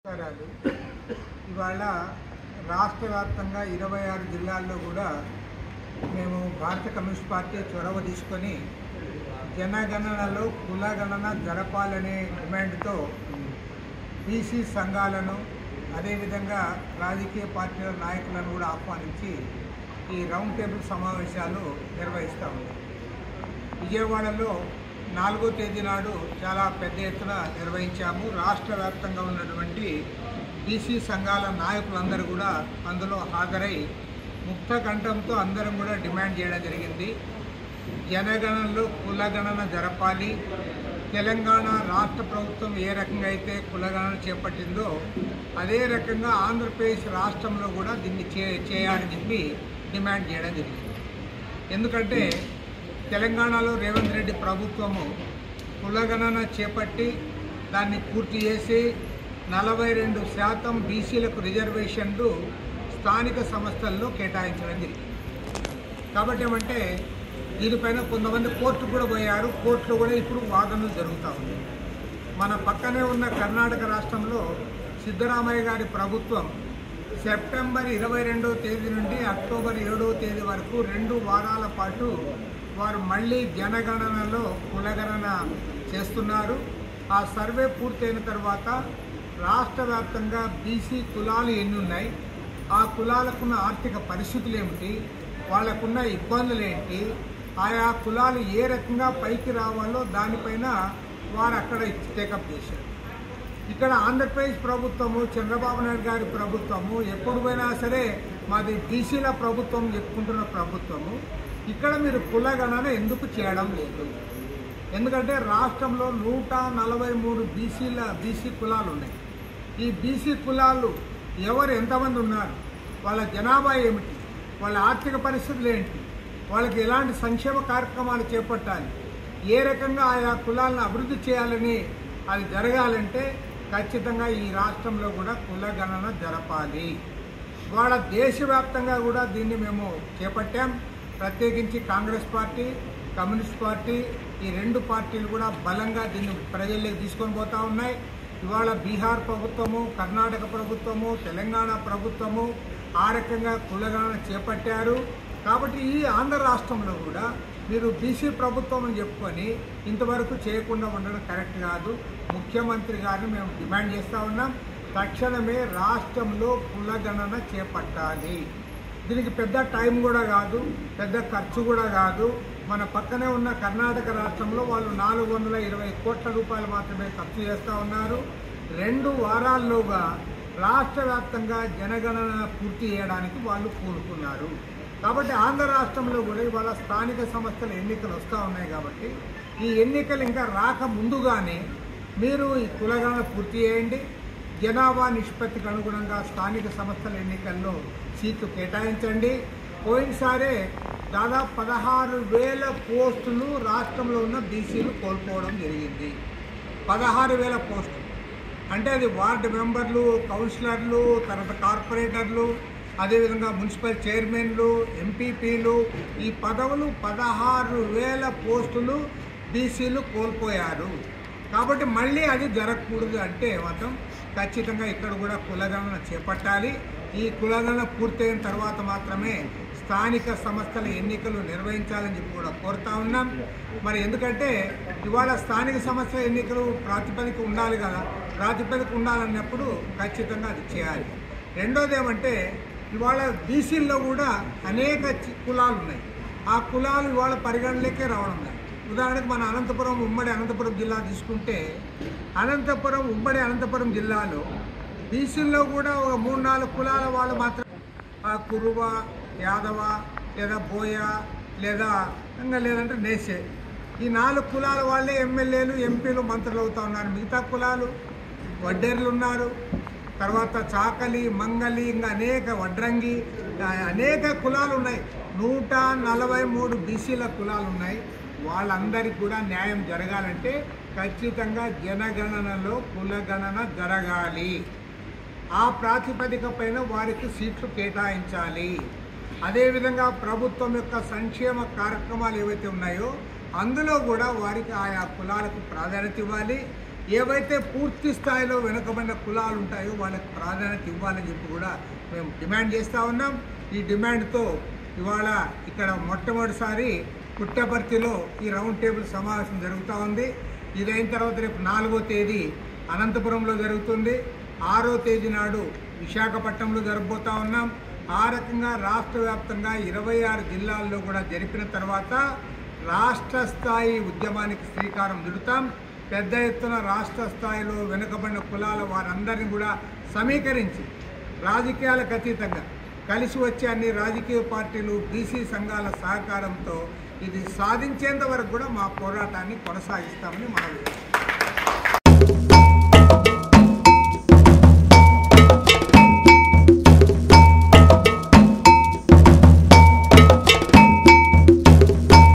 నమస్కారాలు. ఇవాళ రాష్ట్ర వ్యాప్తంగా 26 జిల్లాల్లో కూడా మేము భారత కమ్యూనిస్ట్ పార్టీ చొరవ తీసుకొని జనగణనలో కులగణన జరపాలనే డిమాండ్తో బీసీ సంఘాలను అదేవిధంగా రాజకీయ పార్టీల నాయకులను కూడా ఆహ్వానించి ఈ రౌండ్ టేబుల్ సమావేశాలు నిర్వహిస్తూ ఉన్నాం. విజయవాడలో 4వ తేదీ నాడు చాలా పెద్ద ఎత్తున నిర్వహించాము. రాష్ట్ర వ్యాప్తంగా ఉన్నటువంటి బీసీ సంఘాల నాయకులందరూ కూడా అందులో హాజరై ముక్త కంఠంతో అందరం కూడా డిమాండ్ చేయడం జరిగింది. జనగణనలో కులగణన జరపాలి. తెలంగాణ రాష్ట్ర ప్రభుత్వం ఏ రకంగా అయితే కులగణన చేపట్టిందో అదే రకంగా ఆంధ్రప్రదేశ్ రాష్ట్రంలో కూడా దీన్ని చేయాలని చెప్పి డిమాండ్ చేయడం జరిగింది. ఎందుకంటే తెలంగాణలో రేవంత్ రెడ్డి ప్రభుత్వము కులగణన చేపట్టి దాన్ని పూర్తి చేసి 42% బీసీలకు రిజర్వేషన్లు స్థానిక సంస్థల్లో కేటాయించడం జరిగింది. కాబట్టి ఏమంటే దీనిపైన కొంతమంది కోర్టుకు కూడా పోయారు. కోర్టులో కూడా ఇప్పుడు వాదనలు జరుగుతూ ఉంది. మన పక్కనే ఉన్న కర్ణాటక రాష్ట్రంలో సిద్ధరామయ్య గారి ప్రభుత్వం సెప్టెంబర్ 22వ తేదీ నుండి అక్టోబర్ 7వ తేదీ వరకు 2 వారాల పాటు వారు మళ్ళీ జనగణనలో కులగణన చేస్తున్నారు. ఆ సర్వే పూర్తయిన తర్వాత రాష్ట్ర వ్యాప్తంగా బీసీ కులాలు ఎన్ని ఉన్నాయి, ఆ కులాలకున్న ఆర్థిక పరిస్థితులు ఏమిటి, వాళ్ళకున్న ఇబ్బందులు ఏంటి, ఆయా కులాలు ఏ రకంగా పైకి రావాలో దానిపైన వారు అక్కడ టేకప్ చేశారు. ఇక్కడ ఆంధ్రప్రదేశ్ ప్రభుత్వము చంద్రబాబు నాయుడు గారి ప్రభుత్వము ఎప్పుడు పోయినా సరే మాది బీసీల ప్రభుత్వం చెప్పుకుంటున్న ప్రభుత్వము. ఇక్కడ మీరు కులగణన ఎందుకు చేయడం లేదు? ఎందుకంటే రాష్ట్రంలో 143 బీసీ కులాలు ఉన్నాయి. ఈ బీసీ కులాలు ఎవరు ఎంతమంది ఉన్నారు, వాళ్ళ జనాభా ఏమిటి, వాళ్ళ ఆర్థిక పరిస్థితులు ఏంటి, వాళ్ళకి ఎలాంటి సంక్షేమ కార్యక్రమాలు చేపట్టాలి, ఏ రకంగా ఆయా కులాలను అభివృద్ధి చేయాలని అది జరగాలంటే ఖచ్చితంగా ఈ రాష్ట్రంలో కూడా కులగణన జరపాలి. వాళ్ళ దేశవ్యాప్తంగా కూడా దీన్ని మేము చేపట్టాం. ప్రత్యేకించి కాంగ్రెస్ పార్టీ, కమ్యూనిస్ట్ పార్టీ ఈ 2 పార్టీలు కూడా బలంగా దీన్ని ప్రజల్లోకి తీసుకొని పోతూ ఉన్నాయి. ఇవాళ బీహార్ ప్రభుత్వము, కర్ణాటక ప్రభుత్వము, తెలంగాణ ప్రభుత్వము ఆ రకంగా కులగణన చేపట్టారు. కాబట్టి ఈ ఆంధ్ర రాష్ట్రంలో కూడా మీరు బీసీ ప్రభుత్వం అని చెప్పుకొని ఇంతవరకు చేయకుండా ఉండడం కరెక్ట్ కాదు. ముఖ్యమంత్రి గారిని మేము డిమాండ్ చేస్తూ ఉన్నాం. తక్షణమే రాష్ట్రంలో కులగణన చేపట్టాలి. దీనికి పెద్ద టైం కూడా కాదు, పెద్ద ఖర్చు కూడా కాదు. మన పక్కనే ఉన్న కర్ణాటక రాష్ట్రంలో వాళ్ళు 420 కోట్ల రూపాయలు మాత్రమే ఖర్చు చేస్తూ ఉన్నారు. 2 వారాల్లోగా రాష్ట్ర వ్యాప్తంగా జనగణన పూర్తి చేయడానికి వాళ్ళు పూనుకున్నారు. కాబట్టి ఆంధ్ర రాష్ట్రంలో కూడా ఇవాళ స్థానిక సంస్థల ఎన్నికలు వస్తూ ఉన్నాయి. కాబట్టి ఈ ఎన్నికలు ఇంకా రాక ముందుగానే మీరు ఈ కులగణన పూర్తి చేయండి. జనాభా నిష్పత్తికి అనుగుణంగా స్థానిక సంస్థల ఎన్నికల్లో సీట్లు కేటాయించండి. పోయినసారే దాదాపు 16,000 పోస్టులు రాష్ట్రంలో ఉన్న బీసీలు కోల్పోవడం జరిగింది. 16,000 పోస్టులు అంటే అది వార్డు మెంబర్లు, కౌన్సిలర్లు, తర్వాత కార్పొరేటర్లు, అదేవిధంగా మున్సిపల్ చైర్మన్లు, ఎంపీపీలు ఈ పదవులు 16,000 పోస్టులు బీసీలు కోల్పోయారు. కాబట్టి మళ్ళీ అది జరగకూడదు అంటే మాత్రం ఖచ్చితంగా ఇక్కడ కూడా కులగణన చేపట్టాలి. ఈ కులగణన పూర్తయిన తర్వాత మాత్రమే స్థానిక సంస్థల ఎన్నికలు నిర్వహించాలని చెప్పి కూడా కోరుతా ఉన్నాం. మరి ఎందుకంటే ఇవాళ స్థానిక సంస్థల ఎన్నికలు ప్రాతిపదిక ఉండాలి కదా, ప్రాతిపదిక ఉండాలన్నప్పుడు ఖచ్చితంగా అది చేయాలి. రెండోది ఏమంటే ఇవాళ బీసీల్లో కూడా అనేక కులాలు ఉన్నాయి. ఆ కులాలు ఇవాళ పరిగణలోకే రావడం లేదు. ఉదాహరణకు మన ఉమ్మడి అనంతపురం జిల్లా తీసుకుంటే ఉమ్మడి అనంతపురం జిల్లాలో బీసీల్లో కూడా ఒక 3-4 కులాల వాళ్ళు మాత్రం కురువ, యాదవ లేదా బోయ లేదంటే నేసే ఈ 4 కులాల వాళ్ళే ఎమ్మెల్యేలు, ఎంపీలు, మంత్రులు అవుతూ ఉన్నారు. మిగతా కులాలు వడ్డేర్లు ఉన్నారు, తర్వాత చాకలి, మంగలి, ఇంకా అనేక వడ్రంగి అనేక కులాలు ఉన్నాయి. 143 బీసీల కులాలు ఉన్నాయి. వాళ్ళందరికీ కూడా న్యాయం జరగాలంటే ఖచ్చితంగా జనగణనలో కులగణన జరగాలి. ఆ ప్రాతిపదిక పైన వారికి సీట్లు కేటాయించాలి. అదేవిధంగా ప్రభుత్వం యొక్క సంక్షేమ కార్యక్రమాలు ఏవైతే ఉన్నాయో అందులో కూడా వారికి ఆయా కులాలకు ప్రాధాన్యత ఇవ్వాలి. ఏవైతే పూర్తి స్థాయిలో వెనుకబడిన కులాలు ఉంటాయో వాళ్ళకి ప్రాధాన్యత ఇవ్వాలని చెప్పి కూడా మేము డిమాండ్ చేస్తూ ఉన్నాం. ఈ డిమాండ్తో ఇవాళ ఇక్కడ మొట్టమొదటిసారి పుట్టపర్తిలో ఈ రౌండ్ టేబుల్ సమావేశం జరుగుతూ ఉంది. ఇది అయిన తర్వాత రేపు 4వ తేదీ అనంతపురంలో జరుగుతుంది. 6వ తేదీ నాడు విశాఖపట్నంలో జరగబోతూ ఉన్నాం. ఆ రకంగా రాష్ట్ర వ్యాప్తంగా 26 జిల్లాల్లో కూడా జరిపిన తర్వాత రాష్ట్ర స్థాయి ఉద్యమానికి శ్రీకారం చుడతాం. పెద్ద ఎత్తున రాష్ట్ర స్థాయిలో వెనుకబడిన కులాల వారందరినీ కూడా సమీకరించి రాజకీయాలకు అతీతంగా కలిసి వచ్చే అన్ని రాజకీయ పార్టీలు బీసీ సంఘాల సహకారంతో ఇది సాధించేంత వరకు కూడా మా పోరాటాన్ని కొనసాగిస్తామని మనవి.